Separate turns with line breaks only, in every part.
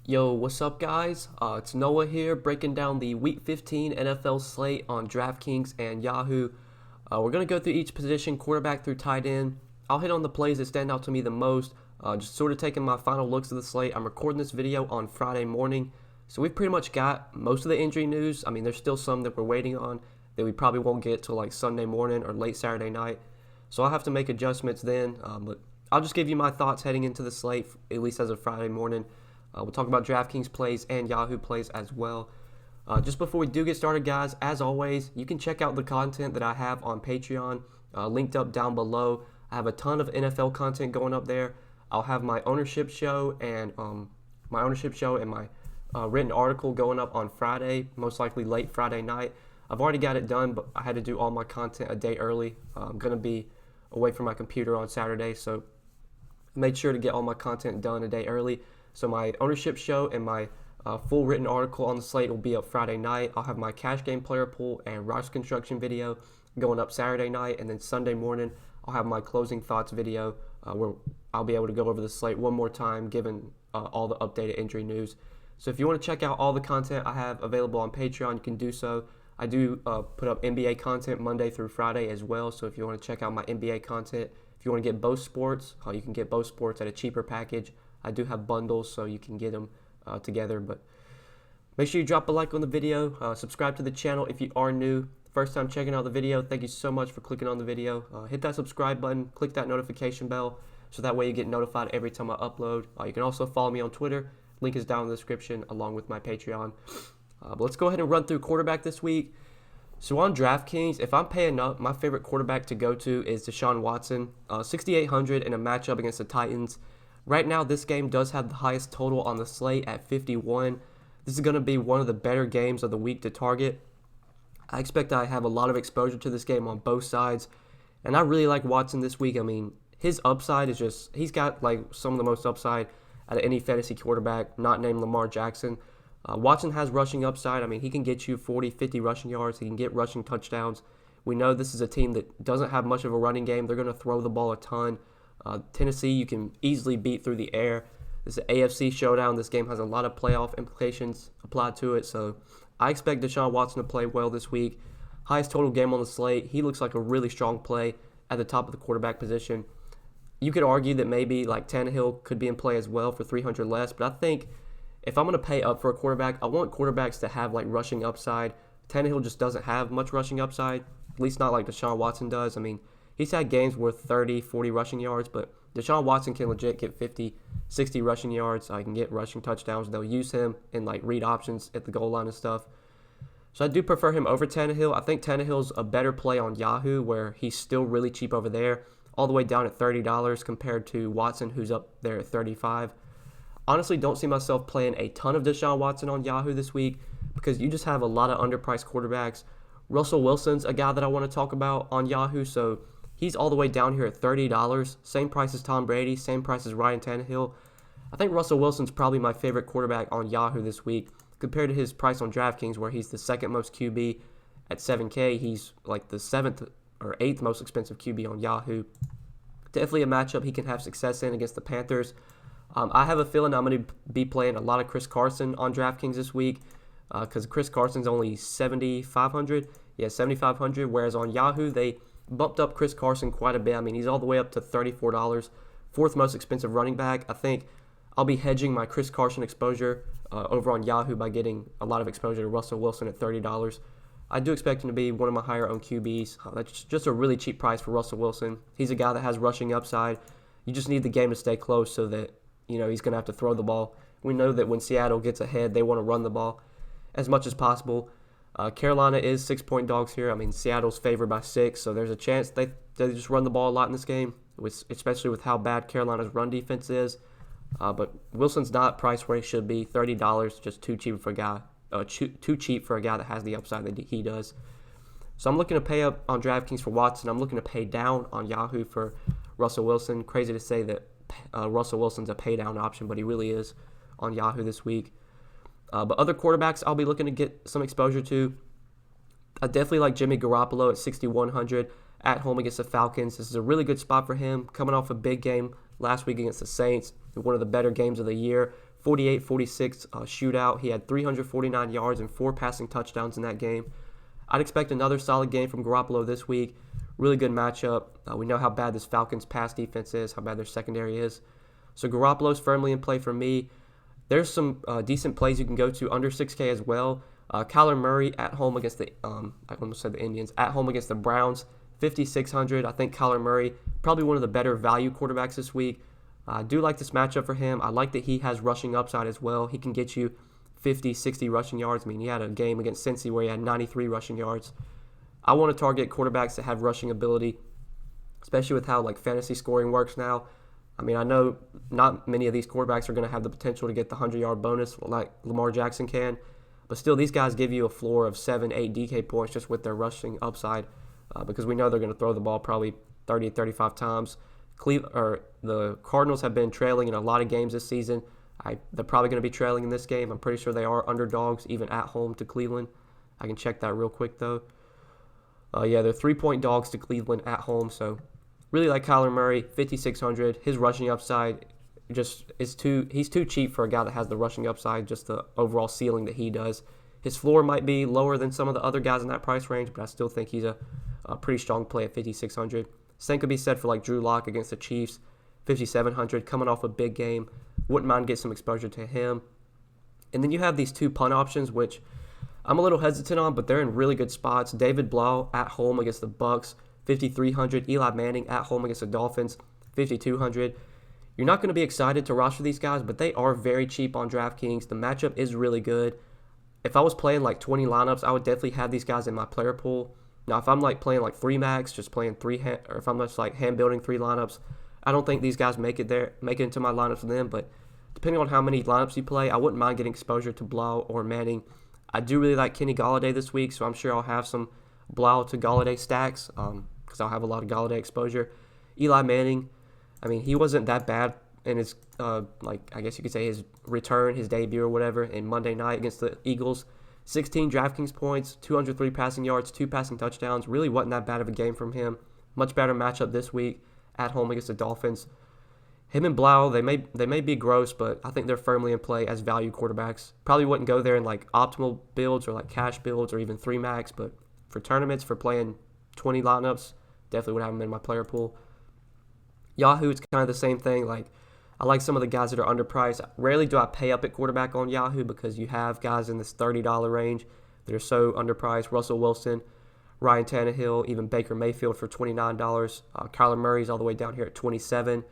Yo, what's up, guys? It's Noah here, breaking down the Week 15 NFL slate on Draftkings and Yahoo. We're going to go through each position, quarterback through tight end. I'll hit on the plays that stand out to me the most, just sort of taking my final looks of the slate. I'm recording this video on Friday morning, so we've pretty much got most of the injury news. I mean, there's still some that we're waiting on that we probably won't get till like Sunday morning or late Saturday night, so I'll have to make adjustments then, but I'll just give you my thoughts heading into the slate, at least as of Friday morning. We'll talk about DraftKings plays and Yahoo plays as well. Just before we do get started, guys, as always, you can check out the content that I have on Patreon, linked up down below. I have a ton of NFL content going up there. I'll have my ownership show and my written article going up on Friday, most likely late Friday night. I've already got it done, but I had to do all my content a day early. I'm going to be away from my computer on Saturday, so I made sure to get all my content done a day early. So my ownership show and my full written article on the slate will be up Friday night. I'll have my cash game player pool and roster construction video going up Saturday night, and then Sunday morning I'll have my closing thoughts video where I'll be able to go over the slate one more time, given all the updated injury news. So if you want to check out all the content I have available on Patreon, you can do so. I do put up NBA content Monday through Friday as well, so if you want to check out my NBA content, if you want to get both sports, you can get both sports at a cheaper package. I do have bundles, so you can get them together, but make sure you drop a like on the video, subscribe to the channel if you are new. First time checking out the video, thank you so much for clicking on the video. Hit that subscribe button, click that notification bell, so that way you get notified every time I upload. You can also follow me on Twitter. Link is down in the description, along with my Patreon. But let's go ahead and run through quarterback this week. So on DraftKings, if I'm paying up, my favorite quarterback to go to is Deshaun Watson, 6,800 in a matchup against the Titans. Right now, this game does have the highest total on the slate at 51. This is going to be one of the better games of the week to target. I expect I have a lot of exposure to this game on both sides, and I really like Watson this week. I mean, his upside is just, he's got like some of the most upside out of any fantasy quarterback, not named Lamar Jackson. Watson has rushing upside. I mean, he can get you 40, 50 rushing yards. He can get rushing touchdowns. We know this is a team that doesn't have much of a running game. They're going to throw the ball a ton. Tennessee, you can easily beat through the air. This is an AFC showdown. This game has a lot of playoff implications applied to it, so I expect Deshaun Watson to play well this week. Highest total game on the slate. He looks like a really strong play at the top of the quarterback position. You could argue that maybe like Tannehill could be in play as well for 300 less, but I think if I'm going to pay up for a quarterback, I want quarterbacks to have like rushing upside. Tannehill just doesn't have much rushing upside, at least not like Deshaun Watson does. I mean, he's had games worth 30, 40 rushing yards, but Deshaun Watson can legit get 50, 60 rushing yards. He can get rushing touchdowns. They'll use him in like read options at the goal line and stuff. So I do prefer him over Tannehill. I think Tannehill's a better play on Yahoo, where he's still really cheap over there, all the way down at $30 compared to Watson, who's up there at $35. Honestly, don't see myself playing a ton of Deshaun Watson on Yahoo this week because you just have a lot of underpriced quarterbacks. Russell Wilson's a guy that I want to talk about on Yahoo, so he's all the way down here at $30. Same price as Tom Brady, same price as Ryan Tannehill. I think Russell Wilson's probably my favorite quarterback on Yahoo this week compared to his price on DraftKings, where he's the second most QB at $7K. He's like the 7th or 8th most expensive QB on Yahoo. Definitely a matchup he can have success in against the Panthers. I have a feeling I'm going to be playing a lot of Chris Carson on DraftKings this week because Chris Carson's only 7,500. Yeah, 7,500, whereas on Yahoo, they bumped up Chris Carson quite a bit. I mean, he's all the way up to $34, fourth most expensive running back. I think I'll be hedging my Chris Carson exposure over on Yahoo by getting a lot of exposure to Russell Wilson at $30. I do expect him to be one of my higher owned QBs. That's just a really cheap price for Russell Wilson. He's a guy that has rushing upside. You just need the game to stay close so that he's going to have to throw the ball. We know that when Seattle gets ahead, they want to run the ball as much as possible. Carolina is 6-point dogs here. I mean, Seattle's favored by 6, so there's a chance they just run the ball a lot in this game, especially with how bad Carolina's run defense is. But Wilson's not priced where he should be. $30, just too cheap for a guy. Too cheap for a guy that has the upside that he does. So I'm looking to pay up on DraftKings for Watson. I'm looking to pay down on Yahoo for Russell Wilson. Crazy to say that Russell Wilson's a pay down option, but he really is on Yahoo this week. But other quarterbacks I'll be looking to get some exposure to. I definitely like Jimmy Garoppolo at 6,100 at home against the Falcons. This is a really good spot for him, coming off a big game last week against the Saints, one of the better games of the year 48-46 shootout. He had 349 yards and 4 passing touchdowns in that game. I'd expect another solid game from Garoppolo this week. Really good matchup. We know how bad this Falcons pass defense is, how bad their secondary is. So Garoppolo's firmly in play for me. There's some decent plays you can go to under 6K as well. Kyler Murray at home against the, I almost said the Indians, at home against the Browns, 5,600. I think Kyler Murray, probably one of the better value quarterbacks this week. I do like this matchup for him. I like that he has rushing upside as well. He can get you 50, 60 rushing yards. I mean, he had a game against Cincy where he had 93 rushing yards. I want to target quarterbacks that have rushing ability, especially with how like fantasy scoring works now. I mean, I know not many of these quarterbacks are going to have the potential to get the 100-yard bonus like Lamar Jackson can, but still these guys give you a floor of 7, 8 DK points just with their rushing upside because we know they're going to throw the ball probably 30, 35 times. The Cardinals have been trailing in a lot of games this season. They're probably going to be trailing in this game. I'm pretty sure they are underdogs even at home to Cleveland. I can check that real quick though. Yeah, they're 3-point dogs to Cleveland at home, so really like Kyler Murray, 5,600. His rushing upside he's too cheap for a guy that has the rushing upside, just the overall ceiling that he does. His floor might be lower than some of the other guys in that price range, but I still think he's a pretty strong play at 5,600. Same could be said for like Drew Lock against the Chiefs, 5,700, coming off a big game. Wouldn't mind getting some exposure to him. And then you have these two punt options, which I'm a little hesitant on, but they're in really good spots. David Blau at home against the Bucks, 5,300. Eli Manning at home against the Dolphins, 5,200. You're not going to be excited to roster these guys, but they are very cheap on DraftKings. The matchup is really good. If I was playing like 20 lineups, I would definitely have these guys in my player pool. Now, if I'm like playing like 3 max, just playing or if I'm just like hand building 3 lineups, I don't think these guys make it into my lineups for them. But depending on how many lineups you play, I wouldn't mind getting exposure to Blau or Manning. I do really like Kenny Golladay this week, so I'm sure I'll have some Blau to Golladay stacks because I'll have a lot of Golladay exposure. Eli Manning, I mean, he wasn't that bad in his, I guess you could say his return, his debut or whatever, in Monday night against the Eagles. 16 DraftKings points, 203 passing yards, 2 passing touchdowns. Really wasn't that bad of a game from him. Much better matchup this week at home against the Dolphins. Him and Blau, they may be gross, but I think they're firmly in play as value quarterbacks. Probably wouldn't go there in like optimal builds or like cash builds or even 3 max, but for tournaments, for playing 20 lineups, definitely would have them in my player pool. Yahoo, it's kind of the same thing. Like, I like some of the guys that are underpriced. Rarely do I pay up at quarterback on Yahoo because you have guys in this $30 range that are so underpriced. Russell Wilson, Ryan Tannehill, even Baker Mayfield for $29. Kyler Murray's all the way down here at $27.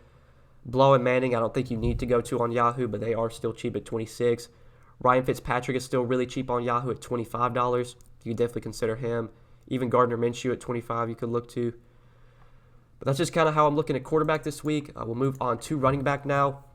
Blau and Manning, I don't think you need to go to on Yahoo, but they are still cheap at $26. Ryan Fitzpatrick is still really cheap on Yahoo at $25. You could definitely consider him. Even Gardner Minshew at $25 you could look to. But that's just kind of how I'm looking at quarterback this week. We'll move on to running back now.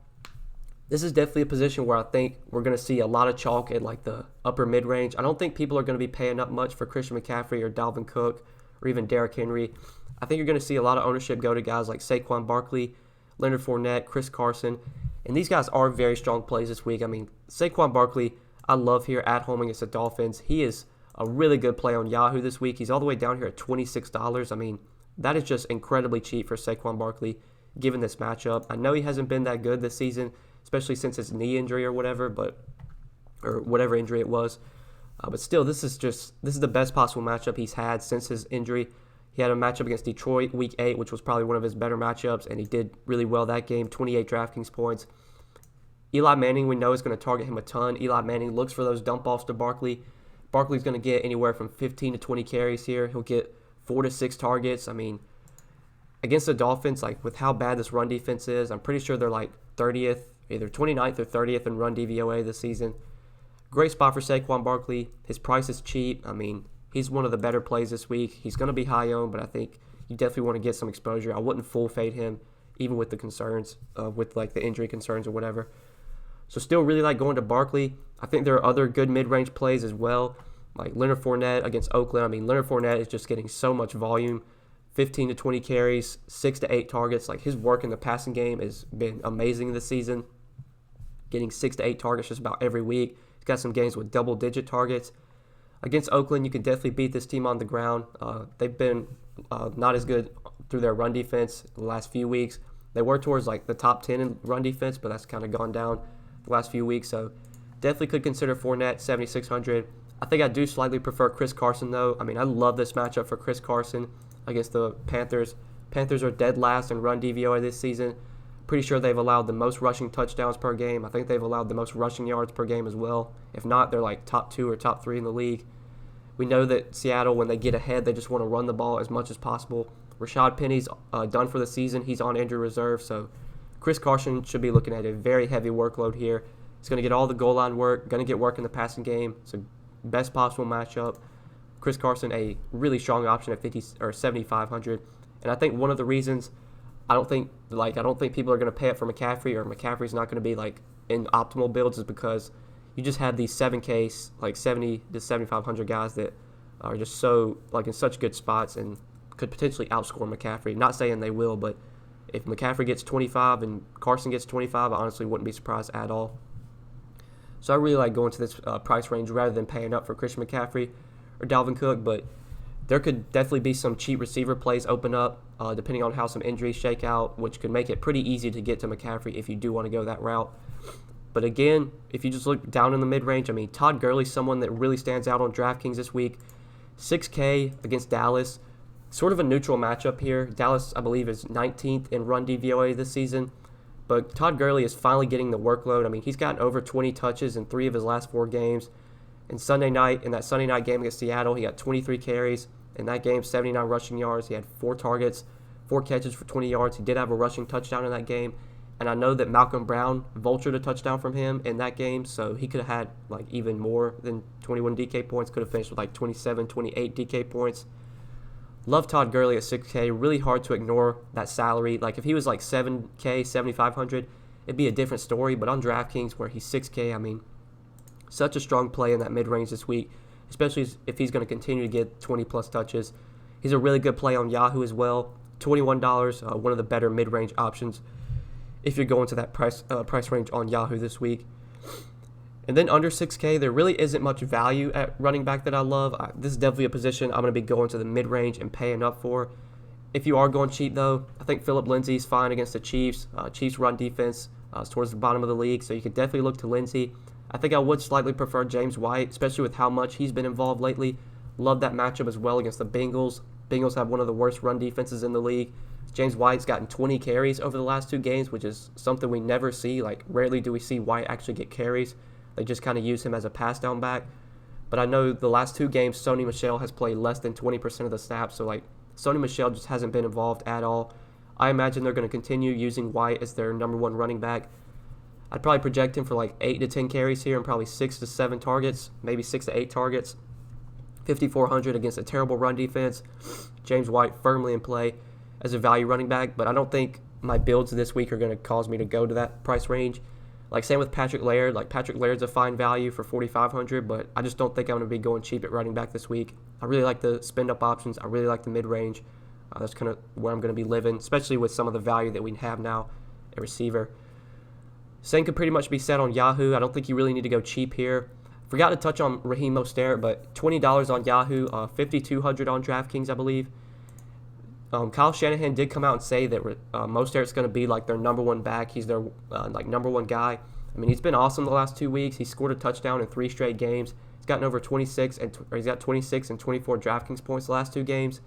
This is definitely a position where I think we're going to see a lot of chalk at like the upper mid-range. I don't think people are going to be paying up much for Christian McCaffrey or Dalvin Cook or even Derrick Henry. I think you're going to see a lot of ownership go to guys like Saquon Barkley, Leonard Fournette, Chris Carson. And these guys are very strong plays this week. I mean, Saquon Barkley, I love here at home against the Dolphins. He is a really good play on Yahoo this week. He's all the way down here at $26. I mean, that is just incredibly cheap for Saquon Barkley given this matchup. I know he hasn't been that good this season, especially since his knee injury or whatever, or whatever injury it was. But still, this is the best possible matchup he's had since his injury. He had a matchup against Detroit Week 8, which was probably one of his better matchups, and he did really well that game, 28 DraftKings points. Eli Manning, we know, is going to target him a ton. Eli Manning looks for those dump-offs to Barkley. Barkley's going to get anywhere from 15 to 20 carries here. He'll get 4 to 6 targets. I mean, against the Dolphins, like with how bad this run defense is, I'm pretty sure they're like 30th, either 29th or 30th in run DVOA this season. Great spot for Saquon Barkley. His price is cheap. I mean, he's one of the better plays this week. He's going to be high owned, but I think you definitely want to get some exposure. I wouldn't full fade him, even with the concerns, with like the injury concerns or whatever. So still really like going to Barkley. I think there are other good mid-range plays as well, like Leonard Fournette against Oakland. I mean, Leonard Fournette is just getting so much volume, 15 to 20 carries, 6 to 8 targets. Like his work in the passing game has been amazing this season, getting 6 to 8 targets just about every week. He's got some games with double-digit targets. Against Oakland, you can definitely beat this team on the ground. They've been not as good through their run defense the last few weeks. They were towards like the top 10 in run defense, but that's kind of gone down. the last few weeks. So definitely could consider Fournette 7,600. I think I do slightly prefer Chris Carson, though. I mean, I love this matchup for Chris Carson against the Panthers. Panthers are dead last in run DVOA this season. Pretty sure they've allowed the most rushing touchdowns per game. I think they've allowed the most rushing yards per game as well. If not, they're like top 2 or top 3 in the league. We know that Seattle, when they get ahead, they just want to run the ball as much as possible. Rashad Penny's done for the season. He's on injury reserve, so Chris Carson should be looking at a very heavy workload here. He's going to get all the goal line work, going to get work in the passing game. It's a best possible matchup. Chris Carson, a really strong option at 50 or 7,500. And I think one of the reasons I don't think people are going to pay up for McCaffrey, or McCaffrey's not going to be like in optimal builds, is because you just have these 7K, like 70 to 7,500 guys that are just so like in such good spots and could potentially outscore McCaffrey. Not saying they will, but if McCaffrey gets 25 and Carson gets 25, I honestly wouldn't be surprised at all. So I really like going to this price range rather than paying up for Christian McCaffrey or Dalvin Cook, but there could definitely be some cheap receiver plays open up depending on how some injuries shake out, which could make it pretty easy to get to McCaffrey if you do want to go that route. But again, if you just look down in the mid-range, I mean, Todd Gurley's someone that really stands out on DraftKings this week. 6K against Dallas. Sort of a neutral matchup here. Dallas, I believe, is 19th in run DVOA this season. But Todd Gurley is finally getting the workload. I mean, he's gotten over 20 touches in 3 of his last 4 games. In that Sunday night game against Seattle, he got 23 carries. In that game, 79 rushing yards. He had 4 targets, 4 catches for 20 yards. He did have a rushing touchdown in that game. And I know that Malcolm Brown vultured a touchdown from him in that game, so he could have had like even more than 21 DK points. Could have finished with like 27, 28 DK points. Love Todd Gurley at 6K. Really hard to ignore that salary. Like if he was like 7K, 7,500, it'd be a different story. But on DraftKings, where he's 6K, I mean, such a strong play in that mid-range this week, especially if he's going to continue to get 20-plus touches. He's a really good play on Yahoo as well. $21, one of the better mid-range options if you're going to that price range on Yahoo this week. And then under 6K, there really isn't much value at running back that I love. This is definitely a position I'm going to be going to the mid-range and paying up for. If you are going cheap, though, I think Phillip Lindsay's fine against the Chiefs. Chiefs run defense is towards the bottom of the league, so you could definitely look to Lindsay. I think I would slightly prefer James White, especially with how much he's been involved lately. Love that matchup as well against the Bengals. Bengals have one of the worst run defenses in the league. James White's gotten 20 carries over the last 2 games, which is something we never see. Like, rarely do we see White actually get carries. They just kind of use him as a pass-down back. But I know the last 2 games, Sony Michel has played less than 20% of the snaps. So, like, Sony Michel just hasn't been involved at all. I imagine they're going to continue using White as their number 1 running back. I'd probably project him for like 8 to 10 carries here and probably 6 to 7 targets, maybe 6 to 8 targets. 5,400 against a terrible run defense. James White firmly in play as a value running back, but I don't think my builds this week are going to cause me to go to that price range. Like, same with Patrick Laird. Like, Patrick Laird's a fine value for 4,500, but I just don't think I'm going to be going cheap at running back this week. I really like the spend-up options. I really like the mid-range. That's kind of where I'm going to be living, especially with some of the value that we have now at receiver. Same could pretty much be said on Yahoo. I don't think you really need to go cheap here. Forgot to touch on Raheem Mostert, but $20 on Yahoo, $5,200 on DraftKings, I believe. Kyle Shanahan did come out and say that Mostert's going to be like their number 1 back. He's their like number 1 guy. I mean, he's been awesome the last 2 weeks. He scored a touchdown in 3 straight games. He's gotten over 26 and 24 DraftKings points the last 2 games.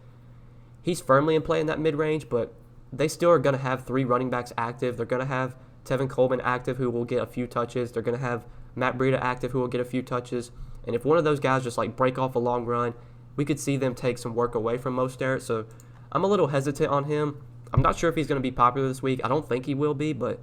He's firmly in play in that mid-range, but they still are going to have 3 running backs active. They're going to have Tevin Coleman active, who will get a few touches. They're going to have Matt Breida active, who will get a few touches. And if one of those guys just like break off a long run, we could see them take some work away from Mostert. So I'm a little hesitant on him. I'm not sure if he's going to be popular this week. I don't think he will be, but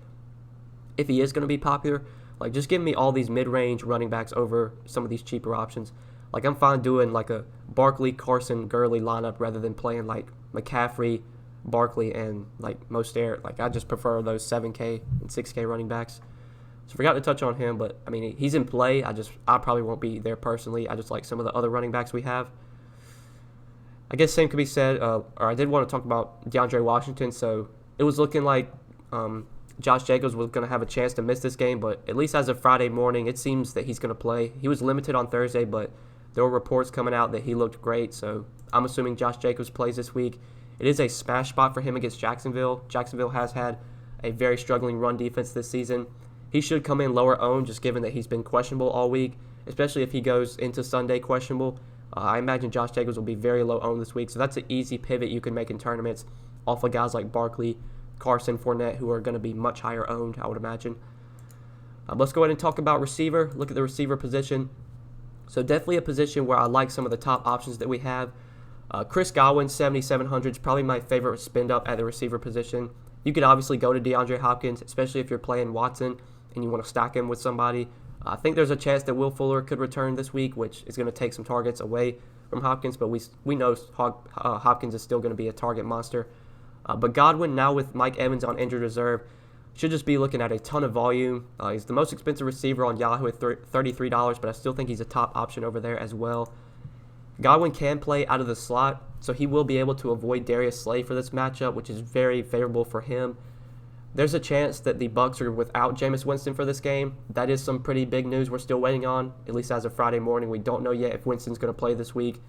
if he is going to be popular, like, just give me all these mid-range running backs over some of these cheaper options. Like, I'm fine doing like a Barkley, Carson, Gurley lineup rather than playing like McCaffrey, Barkley, and like Mostert. Like, I just prefer those 7K and 6K running backs. So forgot to touch on him, but I mean, he's in play. I probably won't be there personally. I just like some of the other running backs we have. I guess same could be said, or I did want to talk about DeAndre Washington. So it was looking like Josh Jacobs was going to have a chance to miss this game, but at least as of Friday morning, it seems that he's going to play. He was limited on Thursday, but there were reports coming out that he looked great. So I'm assuming Josh Jacobs plays this week. It is a smash spot for him against Jacksonville. Jacksonville has had a very struggling run defense this season. he should come in lower owned just given that he's been questionable all week, especially if he goes into Sunday questionable. I imagine Josh Jacobs will be very low owned this week, so that's an easy pivot you can make in tournaments off of guys like Barkley, Carson, Fournette, who are going to be much higher owned, I would imagine. Let's go ahead and talk about receiver. Look at the receiver position. So definitely a position where I like some of the top options that we have. Chris Godwin, 7,700 is probably my favorite spend up at the receiver position. You could obviously go to DeAndre Hopkins, especially if you're playing Watson and you want to stack him with somebody. I think there's a chance that Will Fuller could return this week, which is going to take some targets away from Hopkins, but we know Hopkins is still going to be a target monster. But Godwin, now with Mike Evans on injured reserve, should just be looking at a ton of volume. He's the most expensive receiver on Yahoo at $33, but I still think he's a top option over there as well. Godwin can play out of the slot, so he will be able to avoid Darius Slay for this matchup, which is very favorable for him. There's a chance that the Bucs are without Jameis Winston for this game. That is some pretty big news we're still waiting on, at least as of Friday morning. We don't know yet if Winston's going to play this week.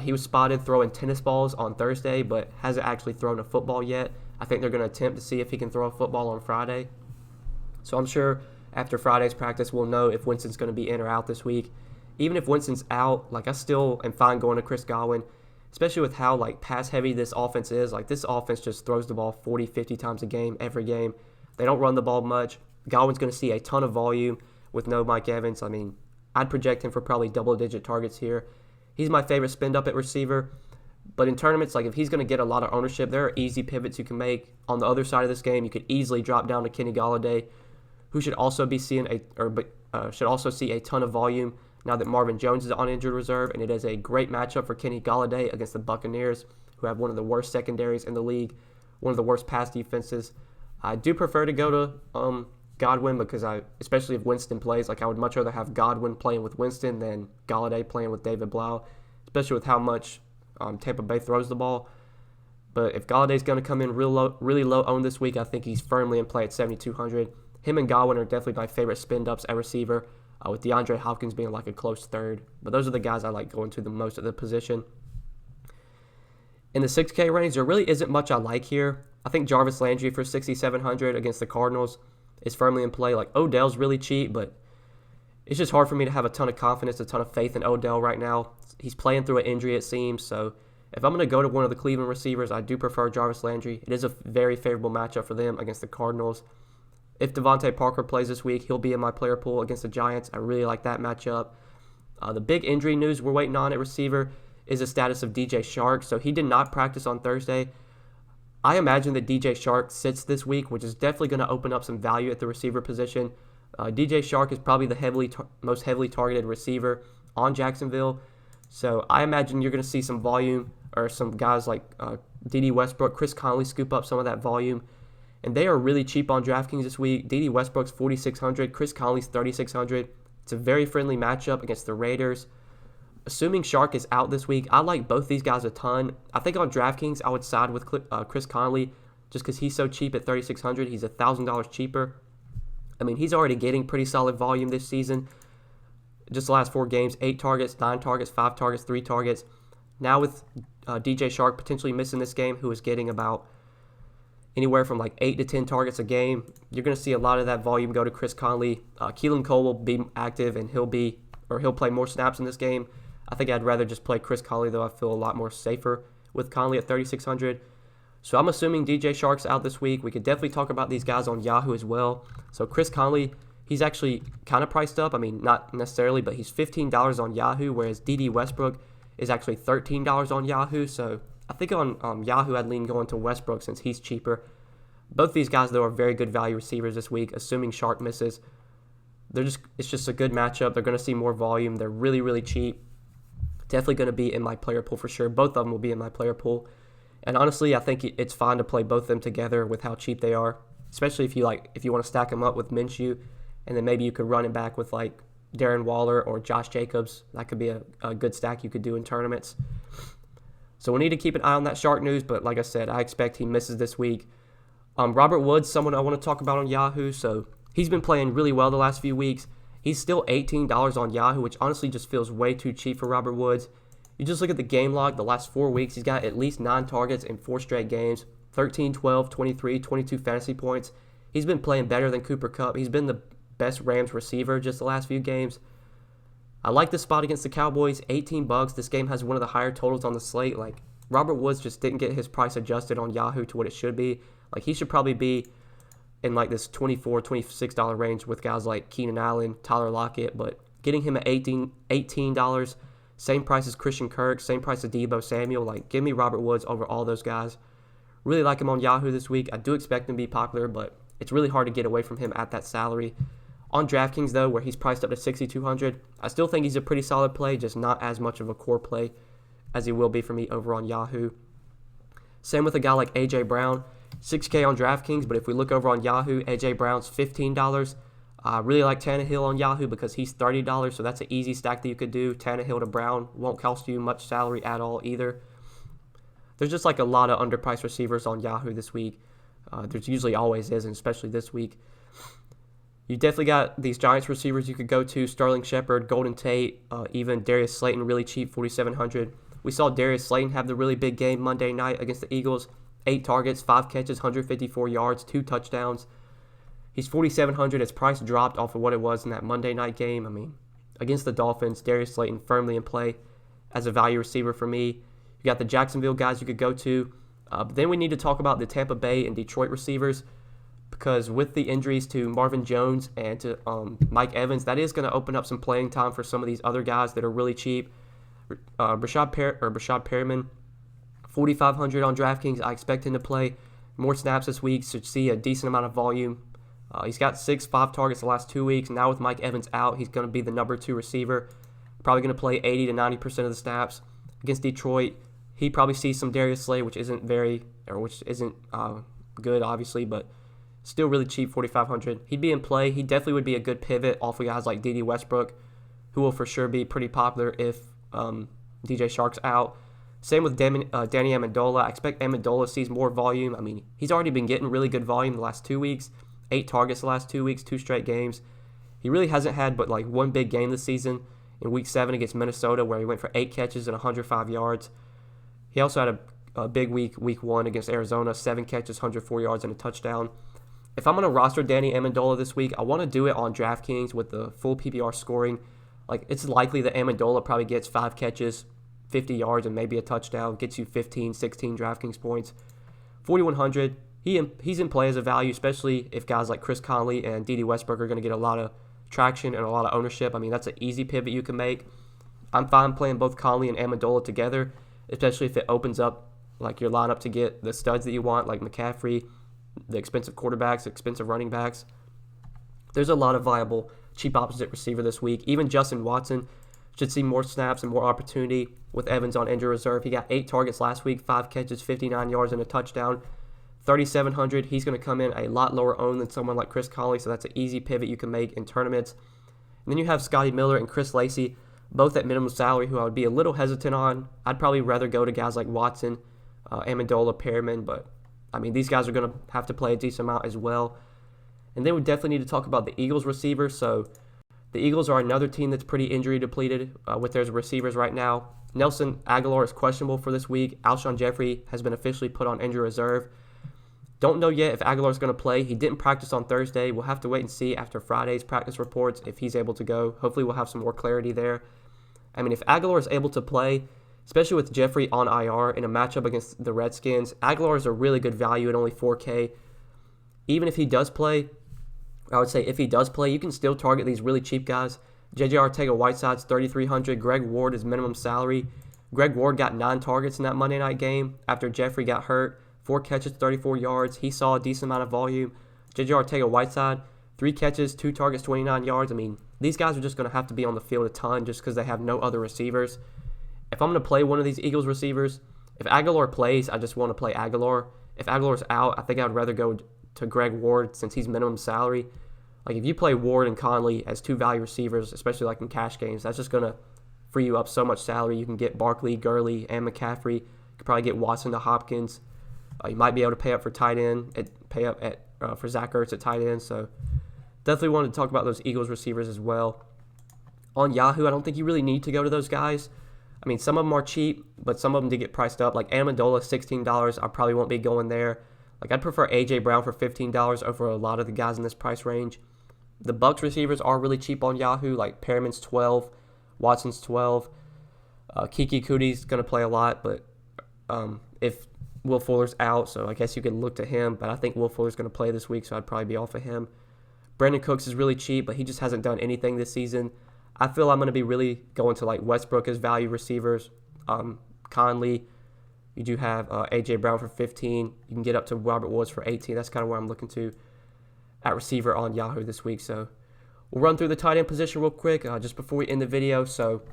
He was spotted throwing tennis balls on Thursday, but hasn't actually thrown a football yet. I think they're going to attempt to see if he can throw a football on Friday. So I'm sure after Friday's practice, we'll know if Winston's going to be in or out this week. Even if Winston's out, I still am fine going to Chris Godwin, especially with how pass-heavy this offense is. This offense just throws the ball 40, 50 times a game, every game. They don't run the ball much. Godwin's going to see a ton of volume with no Mike Evans. I'd project him for probably double-digit targets here. He's my favorite spend up at receiver. But in tournaments, if he's going to get a lot of ownership, there are easy pivots you can make. On the other side of this game, you could easily drop down to Kenny Golladay, who should also be see a ton of volume now that Marvin Jones is on injured reserve, and it is a great matchup for Kenny Golladay against the Buccaneers, who have one of the worst secondaries in the league, one of the worst pass defenses. I do prefer to go to Godwin because especially if Winston plays, I would much rather have Godwin playing with Winston than Golladay playing with David Blau, especially with how much Tampa Bay throws the ball. But if Galladay's going to come in really low owned this week, I think he's firmly in play at 7,200. Him and Godwin are definitely my favorite spend ups at receiver, with DeAndre Hopkins being a close third. But those are the guys I like going to the most at the position. In the 6K range, there really isn't much I like here. I think Jarvis Landry for 6,700 against the Cardinals is firmly in play. Odell's really cheap, but it's just hard for me to have a ton of confidence, a ton of faith in Odell right now. He's playing through an injury, it seems. So if I'm going to go to one of the Cleveland receivers, I do prefer Jarvis Landry. It is a very favorable matchup for them against the Cardinals. If Devontae Parker plays this week, he'll be in my player pool against the Giants. I really like that matchup. The big injury news we're waiting on at receiver is the status of DJ Shark. So he did not practice on Thursday. I imagine that DJ Shark sits this week, which is definitely going to open up some value at the receiver position. DJ Shark is probably the most heavily targeted receiver on Jacksonville. So I imagine you're going to see some volume, or some guys like D.D. Westbrook, Chris Conley scoop up some of that volume. And they are really cheap on DraftKings this week. D.D. Westbrook's 4,600, Chris Conley's 3,600. It's a very friendly matchup against the Raiders. Assuming Shark is out this week, I like both these guys a ton. I think on DraftKings, I would side with Chris Conley just because he's so cheap at 3,600. He's $1,000 cheaper. He's already getting pretty solid volume this season. Just the last 4 games, 8 targets, 9 targets, 5 targets, 3 targets. Now with DJ Shark potentially missing this game, who is getting about anywhere from 8 to 10 targets a game, you're going to see a lot of that volume go to Chris Conley. Keelan Cole will be active, and he'll play more snaps in this game. I think I'd rather just play Chris Conley, though. I feel a lot more safer with Conley at 3,600. So I'm assuming DJ Shark's out this week. We could definitely talk about these guys on Yahoo as well. So Chris Conley, he's actually kind of priced up. Not necessarily, but he's $15 on Yahoo, whereas D.D. Westbrook is actually $13 on Yahoo. So I think on Yahoo, I'd lean going to Westbrook since he's cheaper. Both these guys, though, are very good value receivers this week, assuming Shark misses. It's just a good matchup. They're going to see more volume. They're really, really cheap. Definitely going to be in my player pool for sure. Both of them will be in my player pool. And honestly, I think it's fine to play both of them together with how cheap they are, especially if you want to stack them up with Minshew, and then maybe you could run it back with Darren Waller or Josh Jacobs. That could be a good stack you could do in tournaments. So we need to keep an eye on that Shark news, but like I said, I expect he misses this week. Robert Woods, someone I want to talk about on Yahoo. So he's been playing really well the last few weeks. He's still $18 on Yahoo, which honestly just feels way too cheap for Robert Woods. You just look at the game log the last 4 weeks. He's got at least 9 targets in 4 straight games, 13, 12, 23, 22 fantasy points. He's been playing better than Cooper Kupp. He's been the best Rams receiver just the last few games. I like this spot against the Cowboys, $18. This game has one of the higher totals on the slate. Like, Robert Woods just didn't get his price adjusted on Yahoo to what it should be. Like, he should probably be in like this $24, $26 range with guys like Keenan Allen, Tyler Lockett, but getting him at $18, same price as Christian Kirk, same price as Deebo Samuel. Like, give me Robert Woods over all those guys. Really like him on Yahoo this week. I do expect him to be popular, but it's really hard to get away from him at that salary. On DraftKings, though, where he's priced up to $6,200, I still think he's a pretty solid play, just not as much of a core play as he will be for me over on Yahoo. Same with a guy like A.J. Brown, $6K on DraftKings, but if we look over on Yahoo, A.J. Brown's $15. I really like Tannehill on Yahoo because he's $30, so that's an easy stack that you could do. Tannehill to Brown won't cost you much salary at all either. There's just like a lot of underpriced receivers on Yahoo this week. There's usually always is, and especially this week. You definitely got these Giants receivers you could go to, Sterling Shepard, Golden Tate, even Darius Slayton, really cheap, $4,700. We saw Darius Slayton have the really big game Monday night against the Eagles. 8 targets, 5 catches, 154 yards, 2 touchdowns. He's $4,700. His price dropped off of what it was in that Monday night game. I mean, against the Dolphins, Darius Slayton firmly in play as a value receiver for me. You got the Jacksonville guys you could go to. But then we need to talk about the Tampa Bay and Detroit receivers, because with the injuries to Marvin Jones and to Mike Evans, that is going to open up some playing time for some of these other guys that are really cheap. Brashad Perriman, $4,500 on DraftKings. I expect him to play more snaps this week, should see a decent amount of volume. He's got 5 targets the last 2 weeks. Now with Mike Evans out, he's going to be the number 2 receiver. Probably going to play 80 to 90% of the snaps. Against Detroit, he probably sees some Darius Slay, which isn't good, obviously, but still really cheap, $4,500. He'd be in play. He definitely would be a good pivot off of guys like D.D. Westbrook, who will for sure be pretty popular if DJ Shark's out. Same with Danny Amendola. I expect Amendola sees more volume. I mean, he's already been getting really good volume the last 2 weeks. 8 targets the last 2 weeks, 2 straight games. He really hasn't had but like one big game this season in Week 7 against Minnesota, where he went for 8 catches and 105 yards. He also had a big week, Week 1 against Arizona, 7 catches, 104 yards, and a touchdown. If I'm going to roster Danny Amendola this week, I want to do it on DraftKings with the full PPR scoring. Like, it's likely that Amendola probably gets 5 catches, 50 yards, and maybe a touchdown, gets you 15, 16 DraftKings points. $4,100. He's in play as a value, especially if guys like Chris Conley and D.D. Westbrook are going to get a lot of traction and a lot of ownership. I mean, that's an easy pivot you can make. I'm fine playing both Conley and Amendola together, especially if it opens up like your lineup to get the studs that you want, like McCaffrey, the expensive quarterbacks, expensive running backs. There's a lot of viable cheap opposite receiver this week. Even Justin Watson should see more snaps and more opportunity with Evans on injury reserve. He got 8 targets last week, 5 catches, 59 yards, and a touchdown. $3,700. He's going to come in a lot lower owned than someone like Chris Conley, so that's an easy pivot you can make in tournaments. And then you have Scotty Miller and Chris Lacey, both at minimum salary, who I would be a little hesitant on. I'd probably rather go to guys like Watson, Amendola, Perriman, but I mean, these guys are going to have to play a decent amount as well. And then we definitely need to talk about the Eagles receivers. So the Eagles are another team that's pretty injury depleted with their receivers right now. Nelson Aguilar is questionable for this week. Alshon Jeffrey has been officially put on injury reserve. Don't know yet if Aguilar's going to play. He didn't practice on Thursday. We'll have to wait and see after Friday's practice reports if he's able to go. Hopefully we'll have some more clarity there. I mean, if Aguilar is able to play, especially with Jeffrey on IR in a matchup against the Redskins, Aguilar is a really good value at only $4K. Even if he does play, I would say if he does play, you can still target these really cheap guys. J.J. Arcega-Whiteside's $3,300. Greg Ward is minimum salary. Greg Ward got 9 targets in that Monday night game after Jeffrey got hurt. 4 catches, 34 yards. He saw a decent amount of volume. J.J. Arcega-Whiteside, 3 catches, 2 targets, 29 yards. I mean, these guys are just going to have to be on the field a ton just because they have no other receivers. If I'm going to play one of these Eagles receivers, if Aguilar plays, I just want to play Aguilar. If Aguilar's out, I think I would rather go to Greg Ward since he's minimum salary. Like, if you play Ward and Conley as 2 value receivers, especially like in cash games, that's just going to free you up so much salary. You can get Barkley, Gurley, and McCaffrey. You could probably get Watson to Hopkins. You might be able to pay up for tight end, for Zach Ertz at tight end. So definitely wanted to talk about those Eagles receivers as well. On Yahoo, I don't think you really need to go to those guys. I mean, some of them are cheap, but some of them do get priced up. Like Amendola, $16. I probably won't be going there. Like, I'd prefer A.J. Brown for $15 over a lot of the guys in this price range. The Bucks receivers are really cheap on Yahoo, like Perriman's 12, Watson's 12. Kiki Cootie's going to play a lot, but if Will Fuller's out, so I guess you could look to him, but I think Will Fuller's going to play this week, so I'd probably be off of him. Brandon Cooks is really cheap, but he just hasn't done anything this season. I feel I'm going to be really going to like Westbrook as value receivers. Conley, you do have A.J. Brown for 15. You can get up to Robert Woods for 18. That's kind of where I'm looking to at receiver on Yahoo this week. So we'll run through the tight end position real quick just before we end the video. So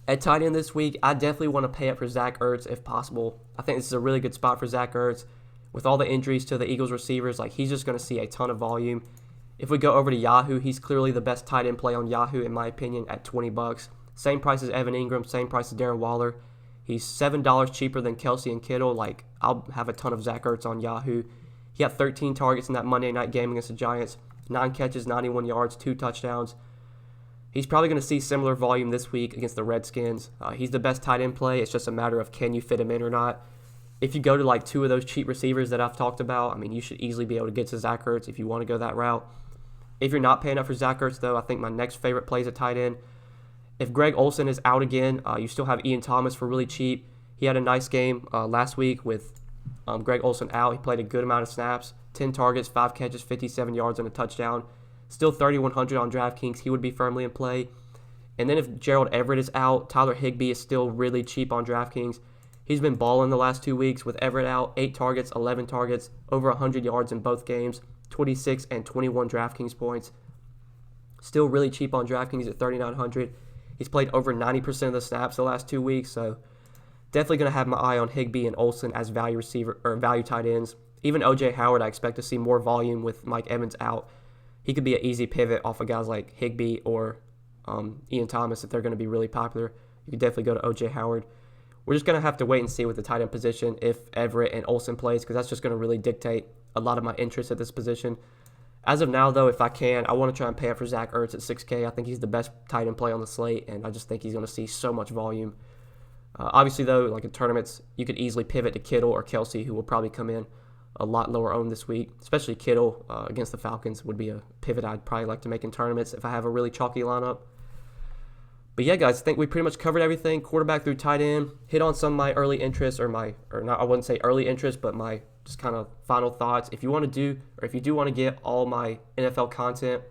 at tight end this week, I definitely want to pay up for Zach Ertz if possible. I think this is a really good spot for Zach Ertz. With all the injuries to the Eagles receivers, like he's just going to see a ton of volume. If we go over to Yahoo, he's clearly the best tight end play on Yahoo, in my opinion, at $20. Same price as Evan Ingram, same price as Darren Waller. He's $7 cheaper than Kelsey and Kittle. Like, I'll have a ton of Zach Ertz on Yahoo. He had 13 targets in that Monday night game against the Giants. 9 catches, 91 yards, 2 touchdowns. He's probably going to see similar volume this week against the Redskins. He's the best tight end play. It's just a matter of can you fit him in or not. If you go to like 2 of those cheap receivers that I've talked about, I mean, you should easily be able to get to Zach Ertz if you want to go that route. If you're not paying up for Zach Ertz, though, I think my next favorite play is at tight end. If Greg Olsen is out again, you still have Ian Thomas for really cheap. He had a nice game last week with Greg Olsen out. He played a good amount of snaps, 10 targets, 5 catches, 57 yards, and a touchdown. Still 3,100 on DraftKings. He would be firmly in play. And then if Gerald Everett is out, Tyler Higbee is still really cheap on DraftKings. He's been balling the last 2 weeks with Everett out, 8 targets, 11 targets, over 100 yards in both games, 26 and 21 DraftKings points. Still really cheap on DraftKings at 3,900. He's played over 90% of the snaps the last 2 weeks, so definitely going to have my eye on Higbee and Olsen as value receiver or value tight ends. Even O.J. Howard, I expect to see more volume with Mike Evans out. He could be an easy pivot off of guys like Higbee or Ian Thomas if they're going to be really popular. You could definitely go to O.J. Howard. We're just going to have to wait and see with the tight end position if Everett and Olsen plays, because that's just going to really dictate a lot of my interest at this position. As of now, though, if I can, I want to try and pay up for Zach Ertz at $6K. I think he's the best tight end play on the slate, and I just think he's going to see so much volume. Obviously, though, like in tournaments, you could easily pivot to Kittle or Kelsey, who will probably come in a lot lower owned this week. Especially Kittle against the Falcons would be a pivot I'd probably like to make in tournaments if I have a really chalky lineup. But yeah, guys, I think we pretty much covered everything. Quarterback through tight end. Hit on some of my early interests, or not, I wouldn't say early interest, but my just kind of final thoughts. If you want to do, or if you do want to get all my NFL content,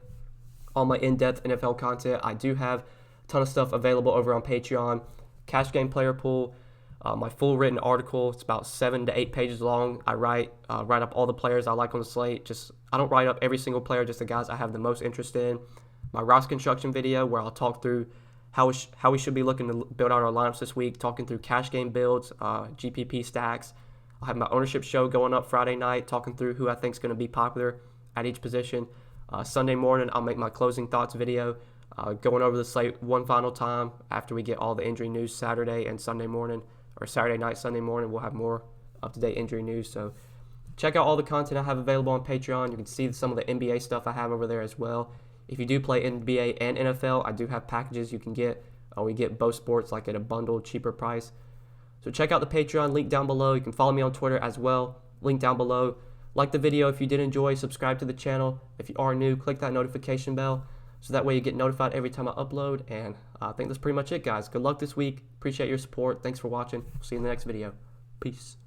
all my in-depth NFL content, I do have a ton of stuff available over on Patreon. Cash Game Player Pool, my full written article. It's about 7 to 8 pages long. I write up all the players I like on the slate. I don't write up every single player, just the guys I have the most interest in. My roster construction video, where I'll talk through how we should be looking to build out our lineups this week, talking through cash game builds, GPP stacks. I'll have my ownership show going up Friday night, talking through who I think is going to be popular at each position. Sunday morning, I'll make my closing thoughts video, going over the slate one final time after we get all the injury news Saturday and Sunday morning, or Saturday night, Sunday morning. We'll have more up-to-date injury news. So check out all the content I have available on Patreon. You can see some of the NBA stuff I have over there as well. If you do play NBA and NFL, I do have packages you can get. We get both sports like at a bundled, cheaper price. So check out the Patreon, link down below. You can follow me on Twitter as well, link down below. Like the video if you did enjoy, subscribe to the channel. If you are new, click that notification bell so that way you get notified every time I upload. And I think that's pretty much it, guys. Good luck this week. Appreciate your support. Thanks for watching. See you in the next video. Peace.